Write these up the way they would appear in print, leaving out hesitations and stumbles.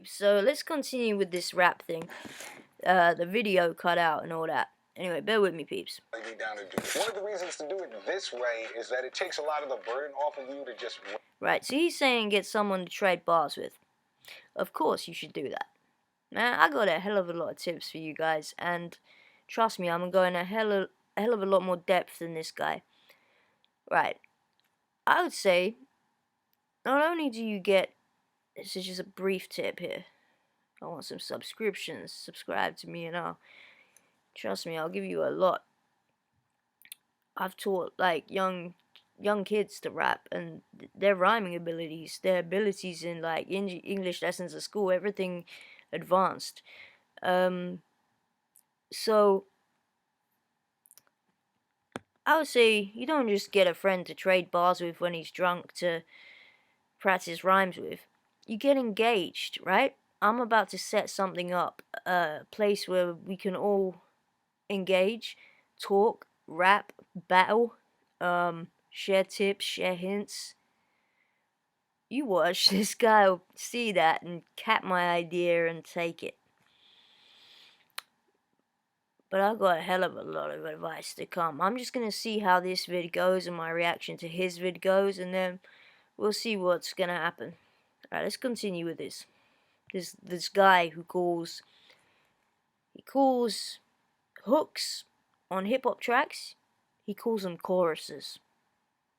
peeps. So let's continue with this rap thing. The video cut out and all that. Anyway, bear with me, peeps. One of the reasons to do it this way is that it takes a lot of the burden off of you to just... Right, so he's saying get someone to trade bars with. Of course you should do that. Man, I got a hell of a lot of tips for you guys, and trust me, I'm going a hell of a lot more depth than this guy. Right, I would say, not only do you get, this is just a brief tip here, I want some subscriptions, subscribe to me and trust me, I'll give you a lot. I've taught like young kids to rap, and their rhyming abilities, their abilities in like English lessons at school, everything advanced. So I would say you don't just get a friend to trade bars with when he's drunk to practice rhymes with. You get engaged, right? I'm about to set something up, a place where we can all engage, talk, rap, battle, share tips, share hints. You watch, this guy will see that and cap my idea and take it. But I've got a hell of a lot of advice to come. I'm just gonna see how this vid goes and my reaction to his vid goes, and then we'll see what's gonna happen. Alright, let's continue with this. This guy who calls hooks on hip hop tracks, he calls them choruses.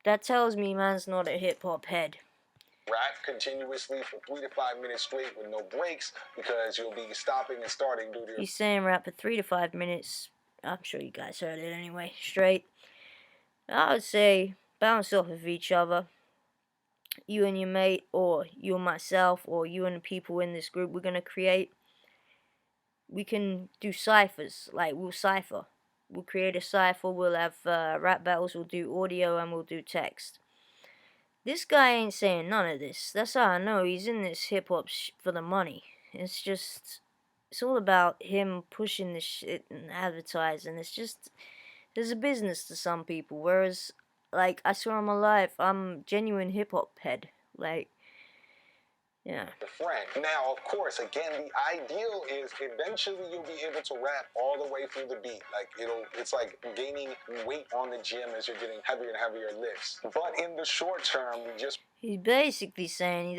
That tells me man's not a hip hop head. Rap continuously for 3 to 5 minutes straight with no breaks, because you'll be stopping and starting due to... He's saying rap for 3 to 5 minutes. I'm sure you guys heard it anyway. Straight. I would say bounce off of each other. You and your mate, or you and myself, or you and the people in this group we're gonna create. We can do ciphers. Like, we'll cipher. We'll create a cipher. We'll have rap battles. We'll do audio and we'll do text. This guy ain't saying none of this. That's how I know he's in this hip hop for the money. It's all about him pushing this shit and advertising. There's a business to some people. Whereas, like, I swear on my life, I'm genuine hip hop head. Like, yeah. Friend. Now, of course, again, the ideal is eventually you'll be able to rap all the way through the beat. Like, it's like gaining weight on the gym as you're getting heavier and heavier lifts. But in the short term, he's basically saying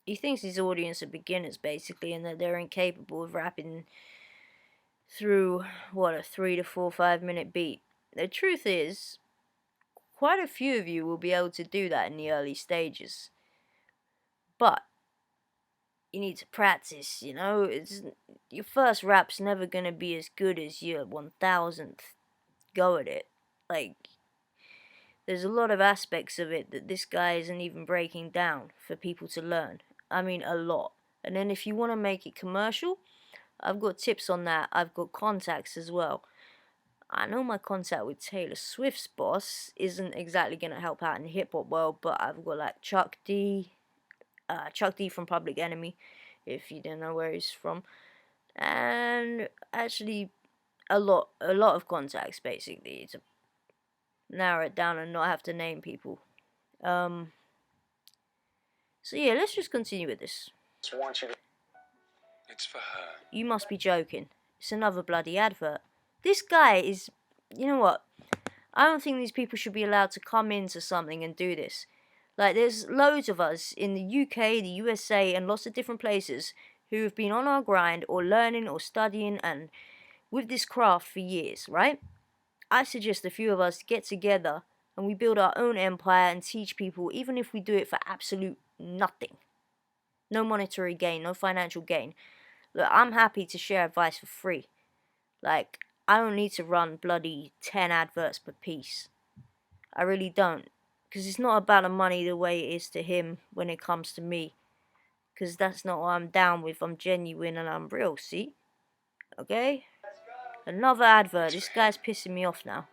he thinks his audience are beginners, basically, and that they're incapable of rapping through, what, a 3 to 4, 5 minute beat. The truth is, quite a few of you will be able to do that in the early stages. But you need to practice, you know? Your first rap's never gonna be as good as your 1000th go at it. Like, there's a lot of aspects of it that this guy isn't even breaking down for people to learn. I mean, a lot. And then if you want to make it commercial, I've got tips on that. I've got contacts as well. I know my contact with Taylor Swift's boss isn't exactly going to help out in the hip-hop world, but I've got like Chuck D from Public Enemy, if you don't know where he's from. And actually, a lot of contacts, basically, to narrow it down and not have to name people. So yeah, let's just continue with this. It's for her. You must be joking. It's another bloody advert. This guy is... You know what? I don't think these people should be allowed to come into something and do this. Like, there's loads of us in the UK, the USA, and lots of different places who have been on our grind or learning or studying and with this craft for years, right? I suggest a few of us get together and we build our own empire and teach people, even if we do it for absolute nothing. No monetary gain, no financial gain. Look, I'm happy to share advice for free. Like, I don't need to run bloody 10 adverts per piece. I really don't. Because it's not about the money the way it is to him when it comes to me. Because that's not what I'm down with. I'm genuine and I'm real, see? Okay? Another advert. This guy's pissing me off now.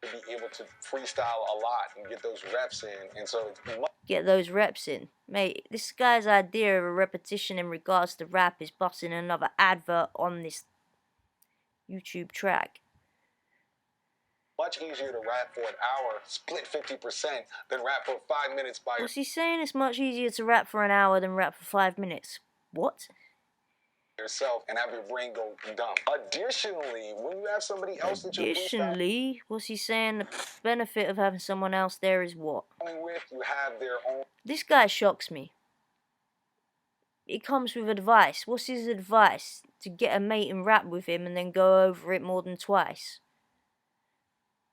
To be able to freestyle a lot and get those reps in, and so get those reps in. Mate, this guy's idea of a repetition in regards to rap is busting another advert on this YouTube track. Much easier to rap for an hour, split 50%, than rap for 5 minutes by What's he saying? It's much easier to rap for an hour than rap for 5 minutes. What? yourself and have your brain go dumb. Additionally, when you have somebody else that you're Additionally, what's he saying? The benefit of having someone else there is what? freestyling with, you have their own. This guy shocks me. It comes with advice. What's his advice? To get a mate and rap with him and then go over it more than twice.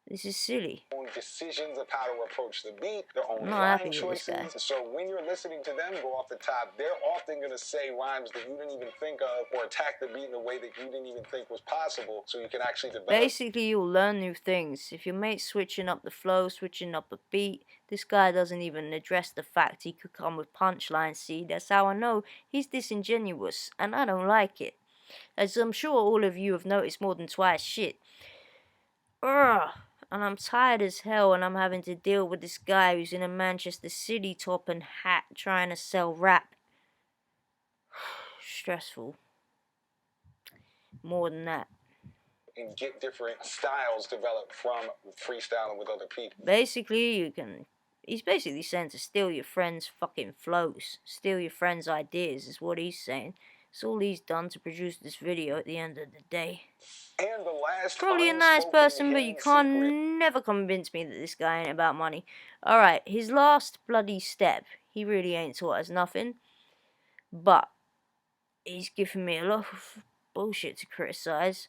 This is silly. Own decisions of how to approach the beat, their own I'm not line happy with this guy. choices. So when you're listening to them go off the top, they're often going to say rhymes that you didn't even think of, or attack the beat in a way that you didn't even think was possible, so you can actually develop. Basically, you'll learn new things. If your mate's switching up the flow, switching up the beat, this guy doesn't even address the fact he could come with punchlines. See, that's how I know he's disingenuous, and I don't like it. As I'm sure all of you have noticed more than twice. Shit. Ugh. And I'm tired as hell, and I'm having to deal with this guy who's in a Manchester City top and hat trying to sell rap. Stressful. More than that. And get different styles developed from freestyling with other people. Basically, he's basically saying to steal your friend's fucking flows. Steal your friend's ideas is what he's saying. It's all he's done to produce this video at the end of the day. And the last Probably a nice person, but you can't secret. never convince me that this guy ain't about money. Alright, his last bloody step, he really ain't taught us nothing. But he's given me a lot of bullshit to criticize.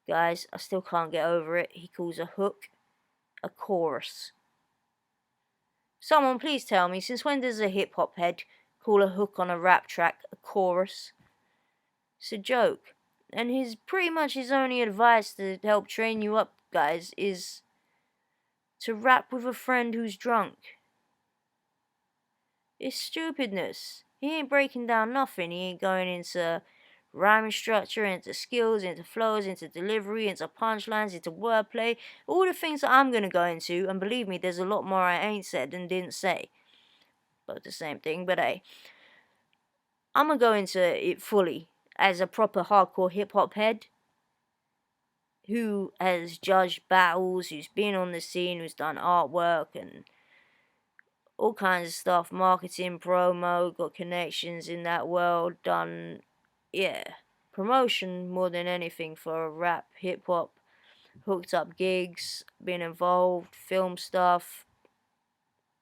Guys, I still can't get over it. He calls a hook a chorus. Someone please tell me, since when does a hip hop head call a hook on a rap track a chorus? It's a joke. And pretty much his only advice to help train you up, guys, is to rap with a friend who's drunk. It's stupidness. He ain't breaking down nothing. He ain't going into rhyming structure, into skills, into flows, into delivery, into punchlines, into wordplay. All the things that I'm going to go into, and believe me, there's a lot more I ain't said and didn't say. Both the same thing, but hey. I'm going to go into it fully as a proper hardcore hip hop head who has judged battles, who's been on the scene, who's done artwork and all kinds of stuff, marketing, promo, got connections in that world, done, promotion more than anything for rap, hip hop, hooked up gigs, been involved, film stuff,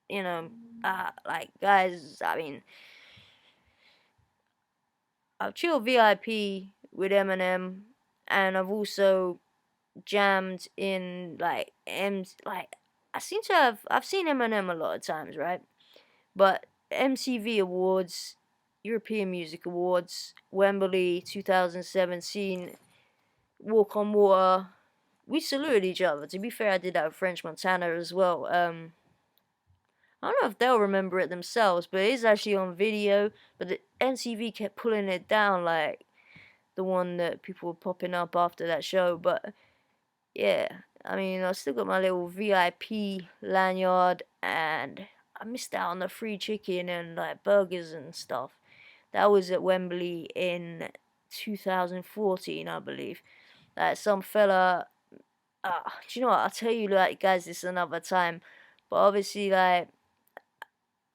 like guys, I mean, I've chilled VIP with Eminem, and I've also jammed in I've seen Eminem a lot of times, right? But MTV Awards, European Music Awards, Wembley 2017, Walk on Water, we saluted each other. To be fair, I did that with French Montana as well. I don't know if they'll remember it themselves, but it is actually on video. But the MTV kept pulling it down, like the one that people were popping up after that show. But yeah, I mean, I still got my little VIP lanyard, and I missed out on the free chicken and like burgers and stuff. That was at Wembley in 2014, I believe. Like some fella, do you know what? I'll tell you, like, guys, this another time. But obviously, like,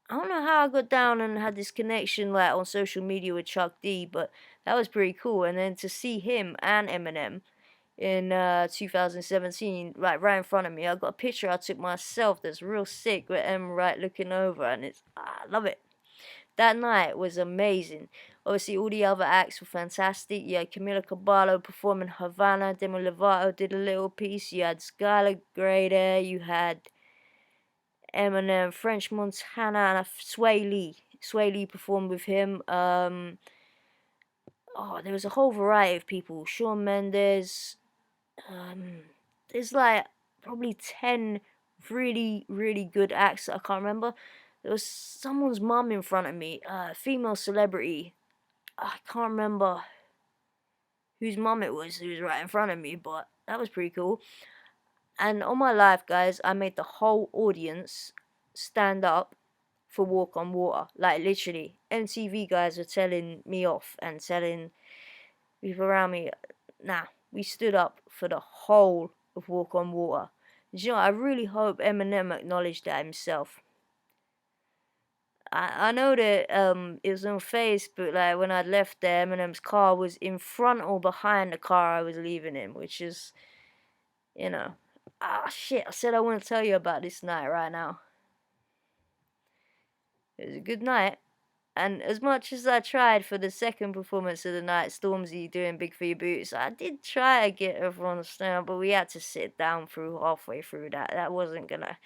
I don't know how I got down and had this connection like on social media with Chuck D, but that was pretty cool. And then to see him and Eminem in 2017, right in front of me, I got a picture I took myself that's real sick with Em right looking over, and I love it. That night was amazing. Obviously, all the other acts were fantastic. You had Camila Cabello performing Havana, Demi Lovato did a little piece. You had Skylar Grey there. You had Eminem, French Montana, and Sway Lee. Sway Lee performed with him. There was a whole variety of people. Shawn Mendes. There's like probably 10 really, really good acts that I can't remember. There was someone's mum in front of me, female celebrity. I can't remember whose mum it was who was right in front of me, but that was pretty cool. And on my life, guys, I made the whole audience stand up for Walk on Water. Like, literally, MTV guys were telling me off and telling people around me, nah, we stood up for the whole of Walk on Water. And you know, I really hope Eminem acknowledged that himself. I know that it was on Facebook, like when I'd left there, Eminem's car was in front or behind the car I was leaving in, which is, you know, ah shit, I said I wouldn't tell you about this night right now. It was a good night, and as much as I tried for the second performance of the night, Stormzy doing Big for Your Boots, I did try to get everyone to stand, but we had to sit down through halfway through that. That wasn't gonna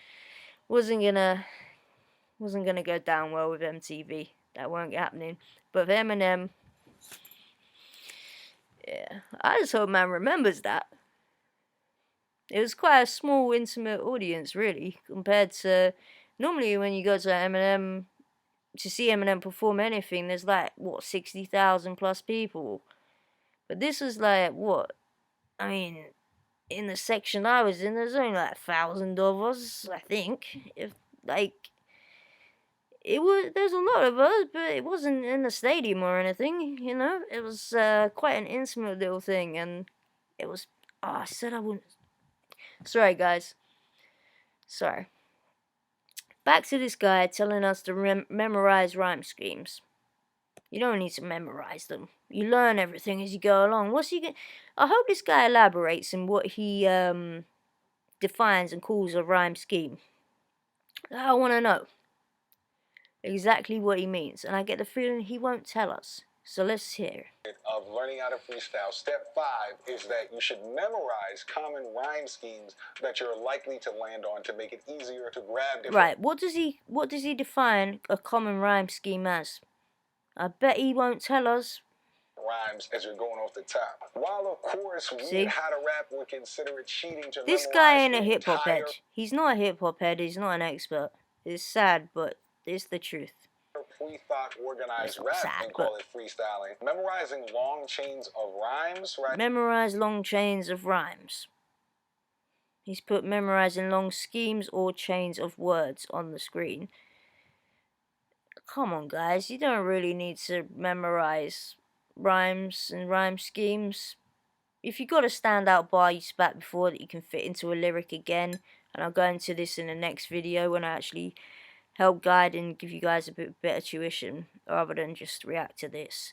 go down well with MTV. That weren't happening. But with Eminem, yeah, I just hope man remembers that. It was quite a small, intimate audience, really, compared to normally when you go to Eminem to see Eminem perform anything. There's like what 60,000 plus people, but this was like what? I mean, in the section I was in, there's only like 1,000 of us, I think. If like there's a lot of us, but it wasn't in the stadium or anything, you know. It was quite an intimate little thing, and it was. Oh, I said I wouldn't. Sorry, guys. Sorry. Back to this guy telling us to memorize rhyme schemes. You don't need to memorize them. You learn everything as you go along. What's he going I hope this guy elaborates in what he defines and calls a rhyme scheme. I want to know exactly what he means, and I get the feeling he won't tell us. So let's hear. Of learning how to freestyle, step 5 is that you should memorize common rhyme schemes that you're likely to land on to make it easier to grab different. Right, what does he define a common rhyme scheme as? I bet he won't tell us. Rhymes as you're going off the top. While of course See? How to Rap would consider it cheating to This guy ain't a hip hop head. He's not a hip hop head. He's not an expert. It's sad, but it's the truth. Free thought organized rap sad, and call it freestyling. Memorizing long chains of rhymes, right? Memorize long chains of rhymes. He's put memorizing long schemes or chains of words on the screen. Come on, guys. You don't really need to memorize rhymes and rhyme schemes. If you got a standout bar you spat before that you can fit into a lyric again, and I'll go into this in the next video when I actually help guide and give you guys a bit better tuition rather than just react to this.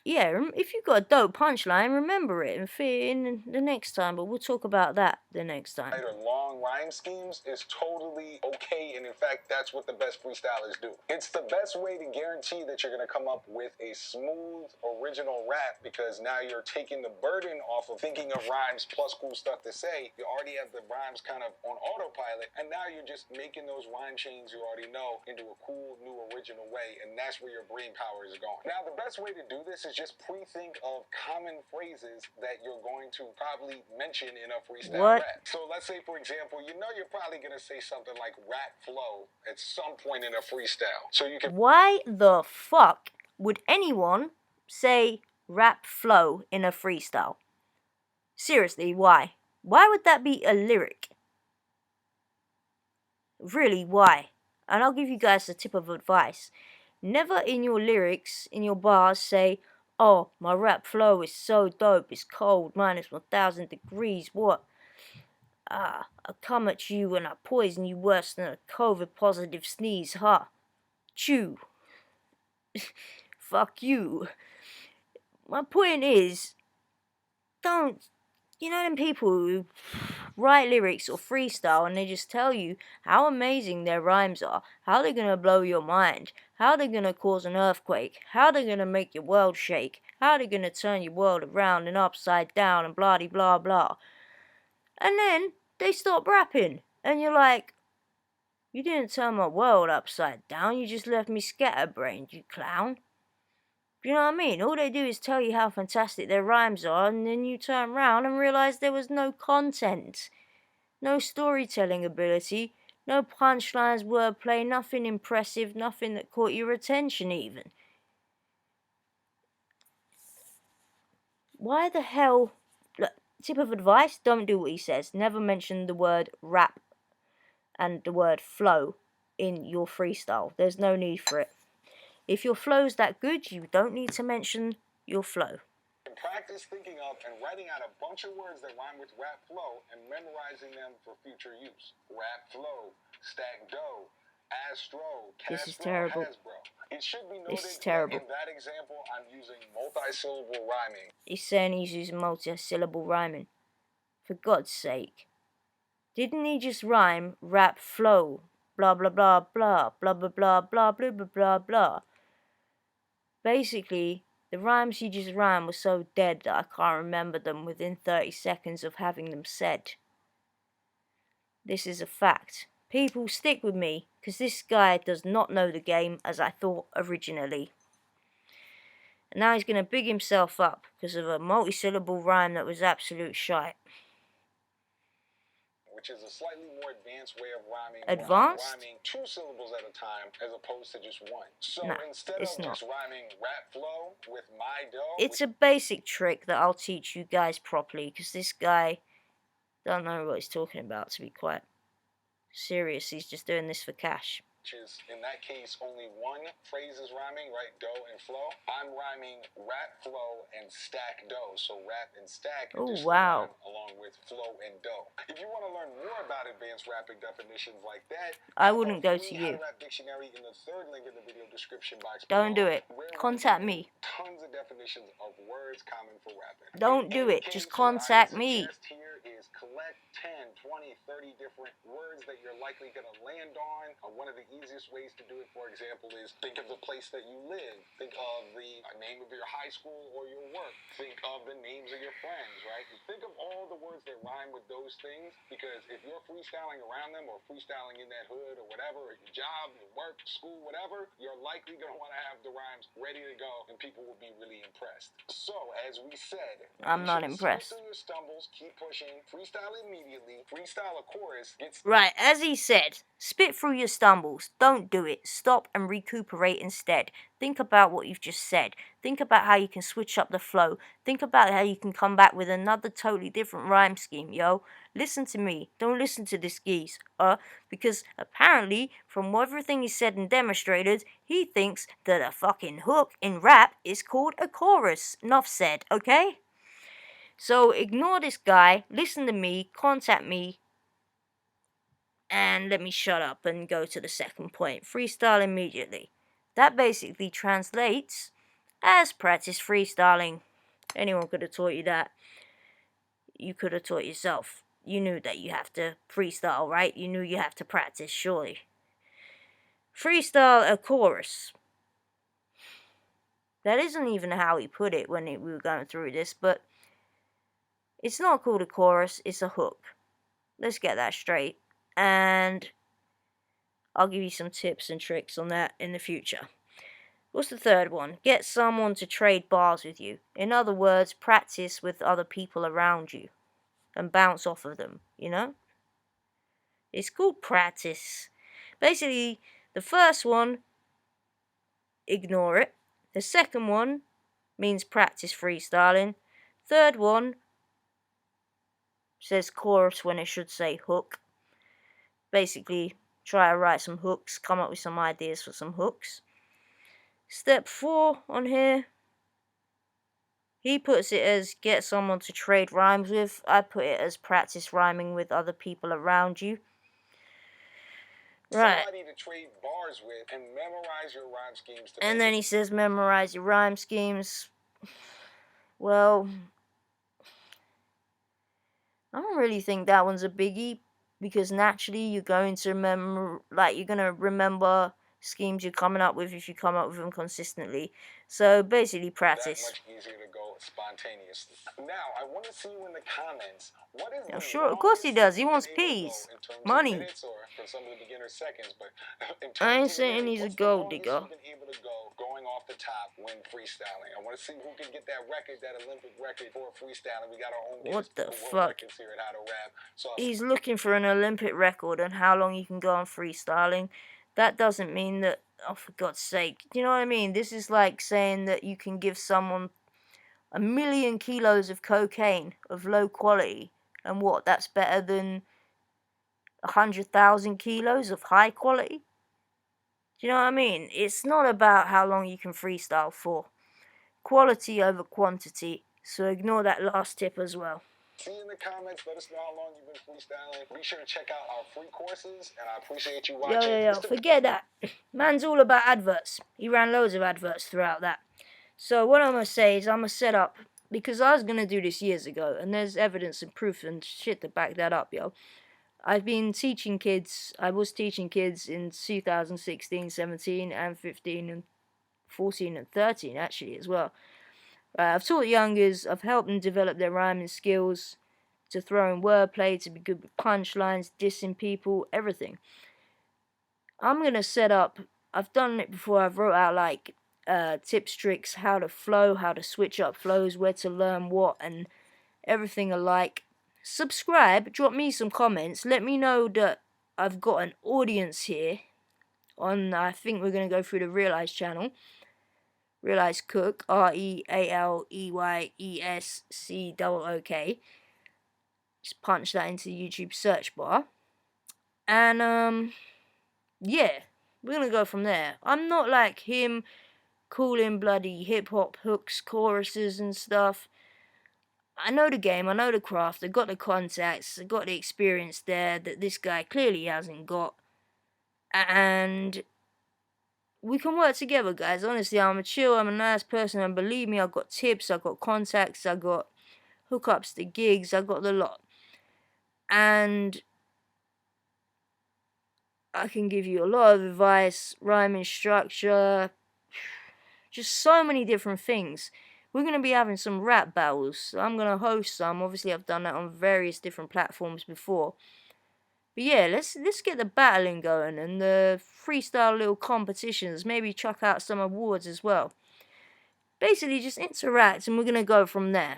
Yeah, if you've got a dope punchline, remember it and fit it in the next time, but we'll talk about that the next time. Long rhyme schemes is totally okay, and in fact, that's what the best freestylers do. It's the best way to guarantee that you're going to come up with a smooth, original rap, because now you're taking the burden off of thinking of rhymes plus cool stuff to say. You already have the rhymes kind of on autopilot, and now you're just making those rhyme chains you already know into a cool, new, original way, and that's where your brain power is going. Now, the best way to do this is just pre-think of common phrases that you're going to probably mention in a freestyle rap. So let's say, for example, you know you're probably going to say something like rap flow at some point in a freestyle. So you can... Why the fuck would anyone say rap flow in a freestyle? Seriously, why? Why would that be a lyric? Really, why? And I'll give you guys a tip of advice. Never in your lyrics, in your bars, say, oh, my rap flow is so dope, it's cold, minus 1,000 degrees, what? I come at you and I poison you worse than a COVID-positive sneeze, huh? Chew. Fuck you. My point is, don't, you know them people who write lyrics or freestyle and they just tell you how amazing their rhymes are, how they're gonna blow your mind, how they're gonna cause an earthquake, how they're gonna make your world shake, how they're gonna turn your world around and upside down and blah de blah blah. And then they stop rapping and you're like, you didn't turn my world upside down, you just left me scatterbrained, you clown. You know what I mean? All they do is tell you how fantastic their rhymes are, and then you turn around and realize there was no content, no storytelling ability, no punchlines, wordplay, nothing impressive, nothing that caught your attention even. Why the hell... Look, tip of advice, don't do what he says. Never mention the word rap and the word flow in your freestyle. There's no need for it. If your flow's that good, you don't need to mention your flow. Practice thinking of and writing out a bunch of words that rhyme with rap flow and memorizing them for future use. Rap flow, stack dough, Astro, This is Castro, terrible. Hasbro. It should be This noted is terrible. that in that example, I'm using multi-syllable rhyming. He's saying he's using multi-syllable rhyming. For God's sake. Didn't he just rhyme rap flow? Blah blah blah blah blah blah blah blah blah blah blah blah. Basically, the rhymes he just rhymed were so dead that I can't remember them within 30 seconds of having them said. This is a fact. People, stick with me, because this guy does not know the game as I thought originally. And now he's going to big himself up because of a multi-syllable rhyme that was absolute shite. Which is a slightly more advanced way of rhyming. Advanced? Rhyming 2 syllables at a time as opposed to just 1. So Nah, instead of just rhyming rap flow with my dough. It's a basic trick that I'll teach you guys properly, because this guy don't know what he's talking about, to be quite serious. He's just doing this for cash. Which is, in that case, only one phrase is rhyming, right? Dough and flow. I'm rhyming rap, flow, and stack dough. So rap and stack rhyme along with flow and dough. If you want to learn more about advanced rapping definitions like that, I wouldn't go to you. Rap dictionary in the 3rd link in the video description box. Don't do it. Contact me. Tons of definitions of words common for rapping. Don't do it. Just contact me. Here is collect 10, 20, 30 different words that you're likely going to land on. One of the easiest ways to do it, for example, is think of the place that you live. Think of the name of your high school or your work. Think of the names of your friends, right? Think of all the words that rhyme with those things, because if you're freestyling around them or freestyling in that hood or whatever, or your job, your work, school, whatever, you're likely going to want to have the rhymes ready to go, and people will be really impressed. So, as we said, I'm not impressed. Your stumbles, keep pushing, freestyle immediately, freestyle a chorus. Right, as he said, spit through your stumbles. Don't do it. Stop and recuperate instead. Think about what you've just said. Think about how you can switch up the flow. Think about how you can come back with another totally different rhyme scheme, yo. Listen to me. Don't listen to this geese. Because apparently, from everything he said and demonstrated, he thinks that a fucking hook in rap is called a chorus. Enough said, okay? So ignore this guy, listen to me, contact me, and let me shut up and go to the second point. Freestyle immediately. That basically translates as practice freestyling. Anyone could have taught you that. You could have taught yourself. You knew that you have to freestyle, right? You knew you have to practice, surely. Freestyle a chorus. That isn't even how he put it when we were going through this, but it's not called a chorus, it's a hook. Let's get that straight. And I'll give you some tips and tricks on that in the future. What's the third one? Get someone to trade bars with you. In other words, practice with other people around you and bounce off of them, you know? It's called practice. Basically, the first one, ignore it. The second one means practice freestyling. Third one says chorus when it should say hook. Basically, try to write some hooks, come up with some ideas for some hooks. Step 4 on here, he puts it as get someone to trade rhymes with. I put it as practice rhyming with other people around you. Right. Somebody to trade bars with and memorize your rhyme schemes. And then he says memorize your rhyme schemes. Well, I don't really think that one's a biggie, because naturally you're going to remember schemes you're coming up with if you come up with them consistently. So basically practice. That much easier to go spontaneously. Now, I want to see you in the comments. What is sure, of course he does. He wants peas. Money. Or for some of the beginner seconds, but I ain't saying he's a gold digger. Been able to go going off the top when freestyling. I want to see who can get that record, that Olympic record for freestyling. We got our own what the fuck? Records here at How to Rap. So he's looking for an Olympic record on how long you can go on freestyling. That doesn't mean that, oh, for God's sake. You know what I mean? This is like saying that you can give someone 1,000,000 kilos of cocaine of low quality, and what, that's better than 100,000 kilos of high quality? Do you know what I mean? It's not about how long you can freestyle for. Quality over quantity So ignore that last tip as well. See you in the comments. Let us know how long you've been freestyling. Be sure to check out our free courses, and I appreciate you watching. Yo, forget that. Man's all about adverts. He ran loads of adverts throughout that. So what I'm going to say is I'm going to set up, because I was going to do this years ago, and there's evidence and proof and shit to back that up, yo. I've been teaching kids, I was teaching kids in 2016, 17, and 15, and 14, and 13, actually, as well. I've taught youngers, I've helped them develop their rhyming skills, to throw in wordplay, to be good with punchlines, dissing people, everything. I'm going to set up, I've done it before, I've wrote out like tips, tricks, how to flow, how to switch up flows, where to learn what, and everything alike. Subscribe, drop me some comments, let me know that I've got an audience here on, I think we're going to go through the Realize channel. Realize Cook, RealeyesCook. Just punch that into the YouTube search bar. And, yeah, we're going to go from there. I'm not like him calling bloody hip-hop hooks, choruses and stuff. I know the game, I know the craft, I got the contacts, I got the experience there that this guy clearly hasn't got. And we can work together, guys. Honestly, I'm a chill, I'm a nice person, and believe me, I've got tips, I've got contacts, I've got hookups to gigs, I've got the lot. And I can give you a lot of advice, rhyming structure, just so many different things. We're going to be having some rap battles. I'm going to host some. Obviously, I've done that on various different platforms before. But yeah, let's get the battling going and the freestyle little competitions. Maybe chuck out some awards as well. Basically, just interact and we're going to go from there.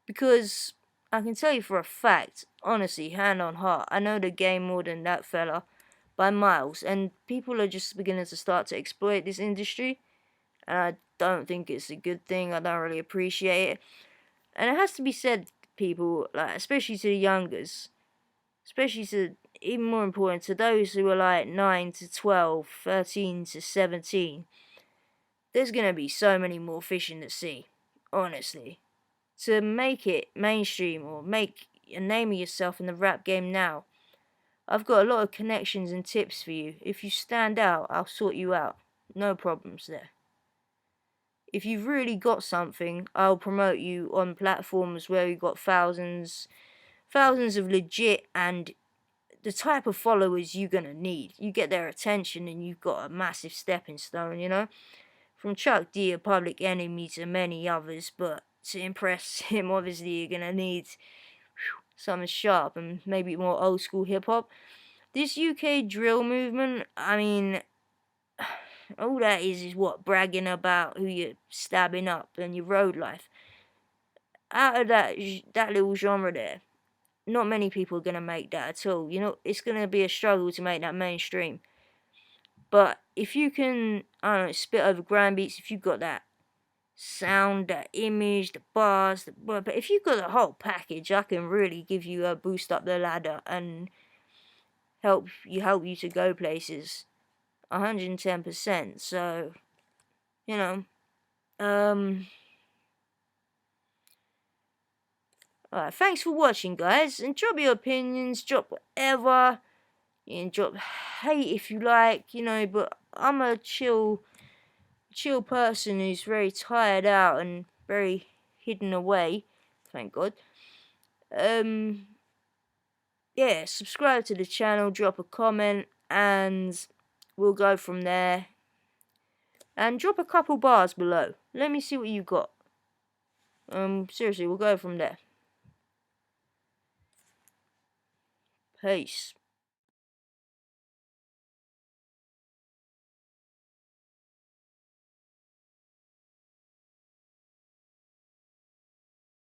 Because I can tell you for a fact, honestly, hand on heart, I know the game more than that fella by miles. And people are just beginning to start to exploit this industry. And I don't think it's a good thing. I don't really appreciate it. And it has to be said, people, like, especially to the youngers, especially to, even more important, to those who are like 9 to 12, 13 to 17, there's going to be so many more fish in the sea, honestly. To make it mainstream or make a name of yourself in the rap game now, I've got a lot of connections and tips for you. If you stand out, I'll sort you out. No problems there. If you've really got something, I'll promote you on platforms where you've got thousands of legit and the type of followers you're gonna need. You get their attention and you've got a massive stepping stone, you know? From Chuck D, a Public Enemy, to many others, but to impress him, obviously, you're gonna need something sharp and maybe more old school hip hop. This UK drill movement, I mean, all that is what? Bragging about who you're stabbing up and your road life. Out of that little genre there, not many people are going to make that at all. You know, it's going to be a struggle to make that mainstream. But if you can, I don't know, spit over grand beats, if you've got that sound, that image, the bars, but if you've got the whole package, I can really give you a boost up the ladder and help you to go places. 110%. So, you know, alright, thanks for watching, guys, and drop your opinions, drop whatever, and drop hate if you like, you know, but I'm a chill person who's very tired out and very hidden away, thank God. Yeah, subscribe to the channel, drop a comment, and we'll go from there. And drop a couple bars below. Let me see what you got. Seriously, we'll go from there. Peace.